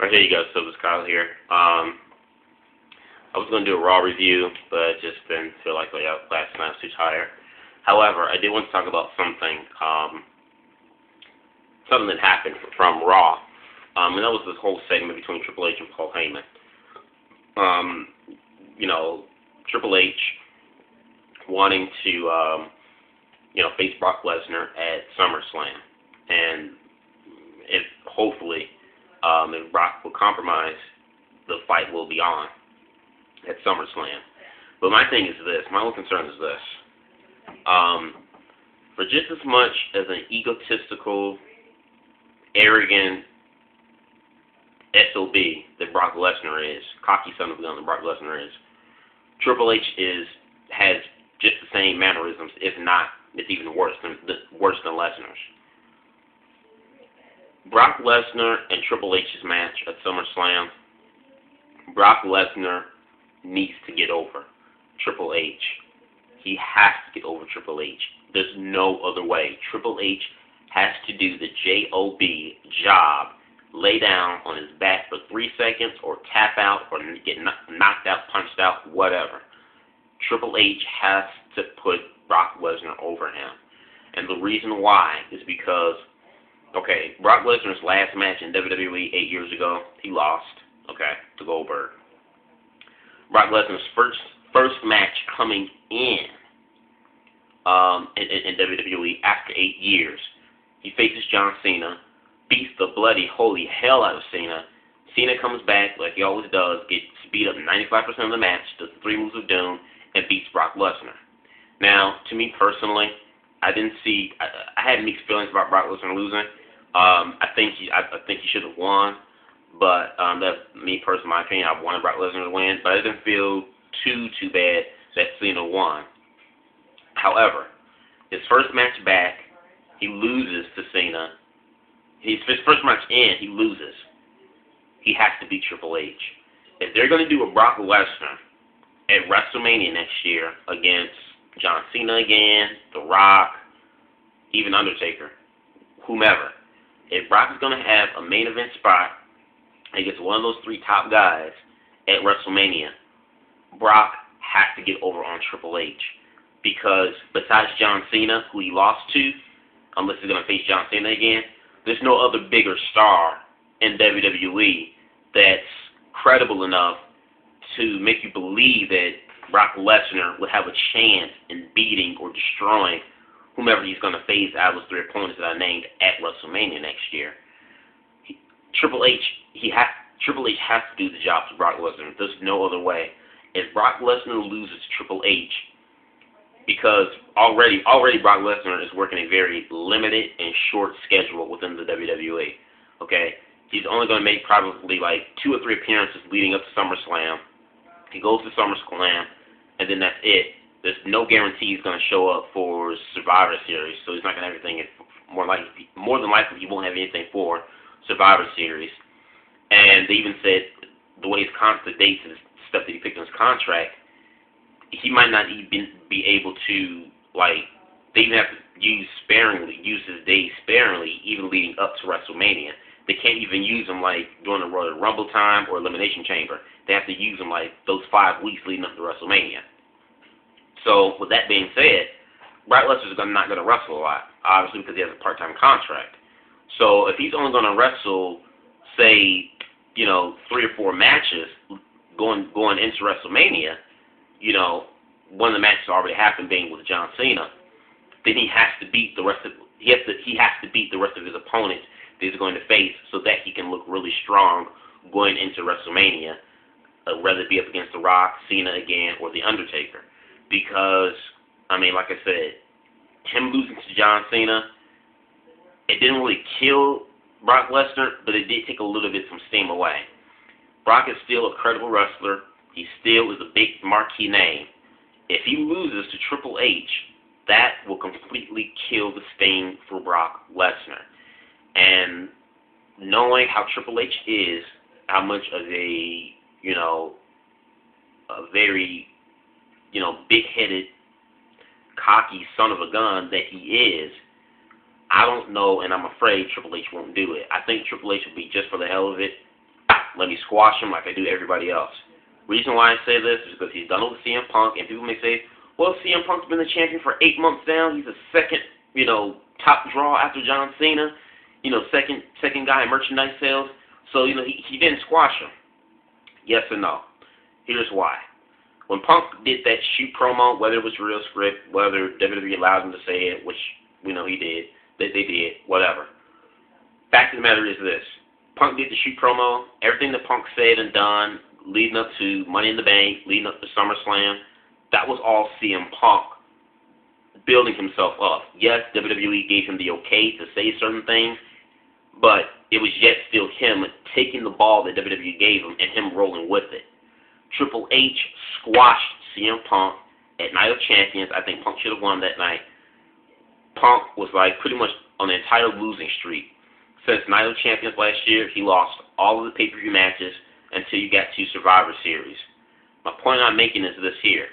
Alright, here you go, Silver Kyle here. I was going to do a Raw review, but just didn't feel like last night was too tired. However, I did want to talk about something that happened from Raw. And that was this whole segment between Triple H and Paul Heyman. Triple H wanting to, face Brock Lesnar at SummerSlam. And hopefully, if Brock will compromise, the fight will be on at SummerSlam. But my thing is this, my only concern is this. For just as much as an egotistical, arrogant SOB that Brock Lesnar is, cocky son of a gun that Brock Lesnar is, Triple H has just the same mannerisms, if not, it's even worse than Lesnar's. Brock Lesnar and Triple H's match at SummerSlam, Brock Lesnar needs to get over Triple H. He has to get over Triple H. There's no other way. Triple H has to do the J-O-B job, lay down on his back for 3 seconds, or tap out, or get knocked out, punched out, whatever. Triple H has to put Brock Lesnar over him. And the reason why is because, Brock Lesnar's last match in WWE 8 years ago, he lost, to Goldberg. Brock Lesnar's first match coming in WWE after 8 years, he faces John Cena, beats the bloody holy hell out of Cena. Cena comes back like he always does, gets beat up 95% of the match, does the 3 moves of doom, and beats Brock Lesnar. Now, to me personally, I had mixed feelings about Brock Lesnar losing. I think he should have won, but that's me personally, my opinion. I wanted Brock Lesnar to win, but I didn't feel too bad that Cena won. However, his first match back, he loses to Cena. His first match in, he loses. He has to beat Triple H. If they're going to do a Brock Lesnar at WrestleMania next year against John Cena again, The Rock, even Undertaker, whomever, if Brock is going to have a main event spot against one of those 3 top guys at WrestleMania, Brock has to get over on Triple H. Because besides John Cena, who he lost to, unless he's going to face John Cena again, there's no other bigger star in WWE that's credible enough to make you believe that Brock Lesnar would have a chance in beating or destroying whomever he's going to face out of those 3 opponents that I named at WrestleMania next year. Triple H has to do the job to Brock Lesnar. There's no other way. If Brock Lesnar loses to Triple H, because already Brock Lesnar is working a very limited and short schedule within the WWE. He's only going to make probably like 2 or 3 appearances leading up to SummerSlam. He goes to SummerSlam, and then that's it. There's no guarantee he's going to show up for Survivor Series, so he's not going to have anything. More than likely, he won't have anything for Survivor Series. And they even said the way his constant dates and stuff that he picked in his contract, he might not even be able to, they even have to use his days sparingly, even leading up to WrestleMania. They can't even use them during the Royal Rumble time or Elimination Chamber. They have to use them those 5 weeks leading up to WrestleMania. So with that being said, Brock Lesnar is not going to wrestle a lot, obviously because he has a part-time contract. So if he's only going to wrestle, say, 3 or 4 matches going into WrestleMania, one of the matches already happened being with John Cena, then he has to beat the rest of his opponents that he's going to face so that he can look really strong going into WrestleMania, whether it be up against The Rock, Cena again, or The Undertaker. Because, like I said, him losing to John Cena, it didn't really kill Brock Lesnar, but it did take a little bit some steam away. Brock is still a credible wrestler. He still is a big marquee name. If he loses to Triple H, that will completely kill the sting for Brock Lesnar. And knowing how Triple H is, how much of a very, big-headed, cocky son of a gun that he is, I don't know, and I'm afraid Triple H won't do it. I think Triple H will be, just for the hell of it, let me squash him like I do everybody else. Reason why I say this is because he's done it with CM Punk, and people may say, well, CM Punk's been the champion for 8 months now. He's the second, top draw after John Cena. Second guy in merchandise sales. So, he didn't squash him. Yes or no? Here's why. When Punk did that shoot promo, whether it was real script, whether WWE allowed him to say it, which we know he did, they did, whatever. Fact of the matter is this. Punk did the shoot promo. Everything that Punk said and done leading up to Money in the Bank, leading up to SummerSlam, that was all CM Punk building himself up. Yes, WWE gave him the okay to say certain things, but it was yet still him taking the ball that WWE gave him and him rolling with it. Triple H squashed CM Punk at Night of Champions. I think Punk should have won that night. Punk was pretty much on an entire losing streak. Since Night of Champions last year, he lost all of the pay-per-view matches until you got to Survivor Series. My point I'm making is this here.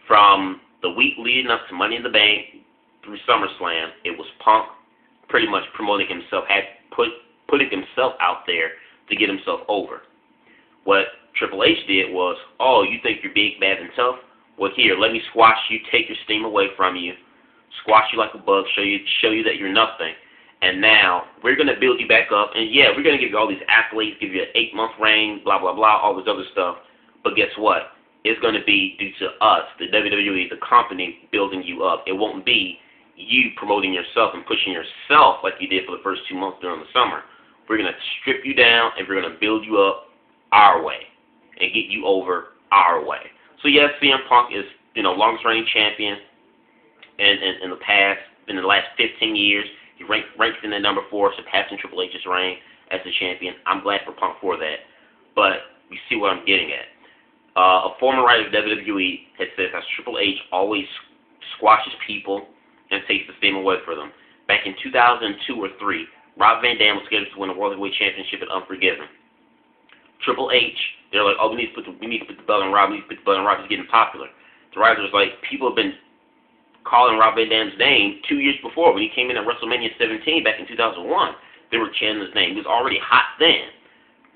From the week leading up to Money in the Bank through SummerSlam, it was Punk pretty much promoting himself, putting himself out there to get himself over. What Triple H did was, oh, you think you're big, bad, and tough? Well, here, let me squash you, take your steam away from you, squash you like a bug, show you that you're nothing. And now we're going to build you back up. And, yeah, we're going to give you all these accolades, give you an 8-month reign, blah, blah, blah, all this other stuff. But guess what? It's going to be due to us, the WWE, the company, building you up. It won't be you promoting yourself and pushing yourself like you did for the first 2 months during the summer. We're going to strip you down, and we're going to build you up our way and get you over our way. So, yes, CM Punk is, longest reigning champion in the past, in the last 15 years. He ranks in at number 4, surpassing Triple H's reign as the champion. I'm glad for Punk for that. But you see what I'm getting at. A former writer of WWE has said that Triple H always squashes people and takes the steam away from them. Back in 2002 or 3, Rob Van Dam was scheduled to win the World Heavyweight Championship at Unforgiven. Triple H, they're like, oh, we need to put the belt on Rob. We need to put the belt on Rob. He's getting popular. The writers like, people have been calling Rob Van Dam's name 2 years before. When he came in at WrestleMania 17 back in 2001, they were chanting his name. He was already hot then.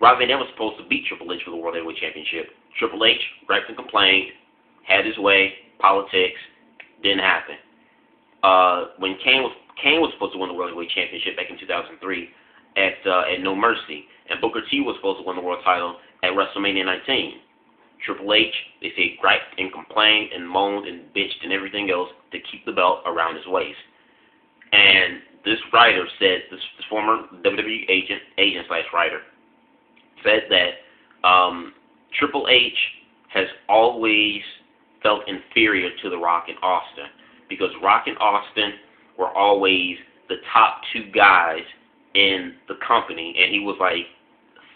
Rob Van Dam was supposed to beat Triple H for the World Heavyweight Championship. Triple H griped and complained, had his way, politics, didn't happen. When Kane was supposed to win the World Heavyweight Championship back in 2003 at No Mercy, and Booker T was supposed to win the world title at WrestleMania 19. Triple H, they say, griped and complained and moaned and bitched and everything else to keep the belt around his waist. And this writer said, this former WWE agent/writer, said that Triple H has always felt inferior to The Rock and Austin because Rock and Austin were always the top 2 guys in the company, and he was like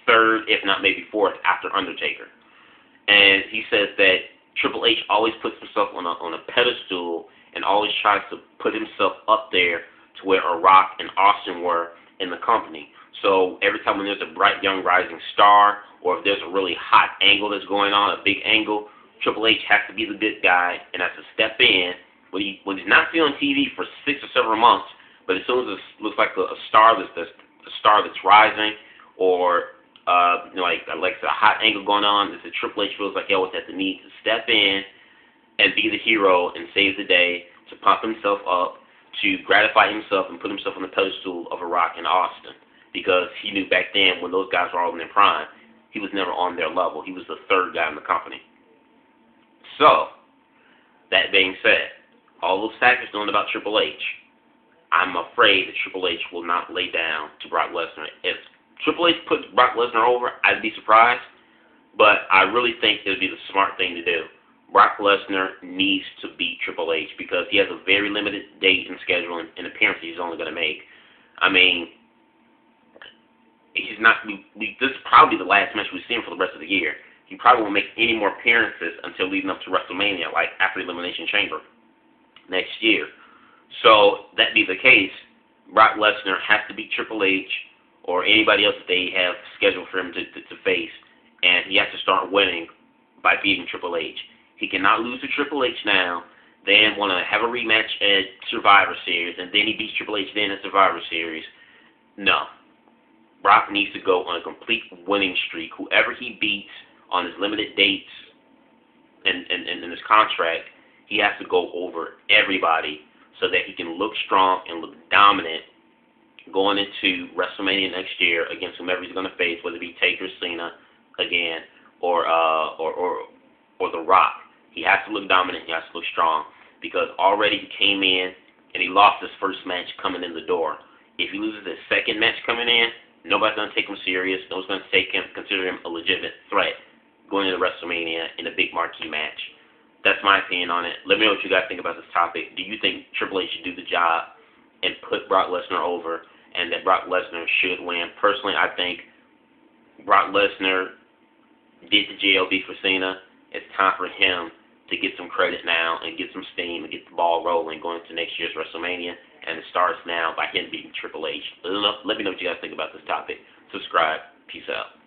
3rd, if not maybe 4th, after Undertaker. And he says that Triple H always puts himself on a pedestal and always tries to put himself up there to where a Rock and Austin were in the company. So every time when there's a bright young rising star, or if there's a really hot angle that's going on, a big angle, Triple H has to be the good guy and has to step in when he's not seen on TV for 6 or several months. But as soon as it looks like a star that's rising, or like a hot angle going on, it's a Triple H feels like he always has the need to step in and be the hero and save the day, to pump himself up, to gratify himself and put himself on the pedestal of a Rock and Austin. Because he knew back then, when those guys were all in their prime, he was never on their level. He was the 3rd guy in the company. So, that being said, all those factors known about Triple H, I'm afraid that Triple H will not lay down to Brock Lesnar. If Triple H puts Brock Lesnar over, I'd be surprised, but I really think it would be the smart thing to do. Brock Lesnar needs to beat Triple H because he has a very limited date and schedule and appearances he's only going to make. I mean, he's not. This is probably the last match we've seen for the rest of the year. He probably won't make any more appearances until leading up to WrestleMania, like after Elimination Chamber next year. So that be the case, Brock Lesnar has to beat Triple H or anybody else that they have scheduled for him to face, and he has to start winning by beating Triple H. He cannot lose to Triple H now, then want to have a rematch at Survivor Series, and then he beats Triple H then at Survivor Series. No. Brock needs to go on a complete winning streak. Whoever he beats on his limited dates and in his contract, he has to go over everybody so that he can look strong and look dominant going into WrestleMania next year against whomever he's going to face, whether it be Taker, Cena again, or The Rock. He has to look dominant. He has to look strong because already he came in and he lost his first match coming in the door. If he loses his second match coming in, nobody's going to take him serious. No one's going to consider him a legitimate threat going into WrestleMania in a big marquee match. That's my opinion on it. Let me know what you guys think about this topic. Do you think Triple H should do the job and put Brock Lesnar over and that Brock Lesnar should win? Personally, I think Brock Lesnar did the JLB for Cena. It's time for him to get some credit now and get some steam and get the ball rolling going into next year's WrestleMania. And it starts now by him beating Triple H. Let me know what you guys think about this topic. Subscribe. Peace out.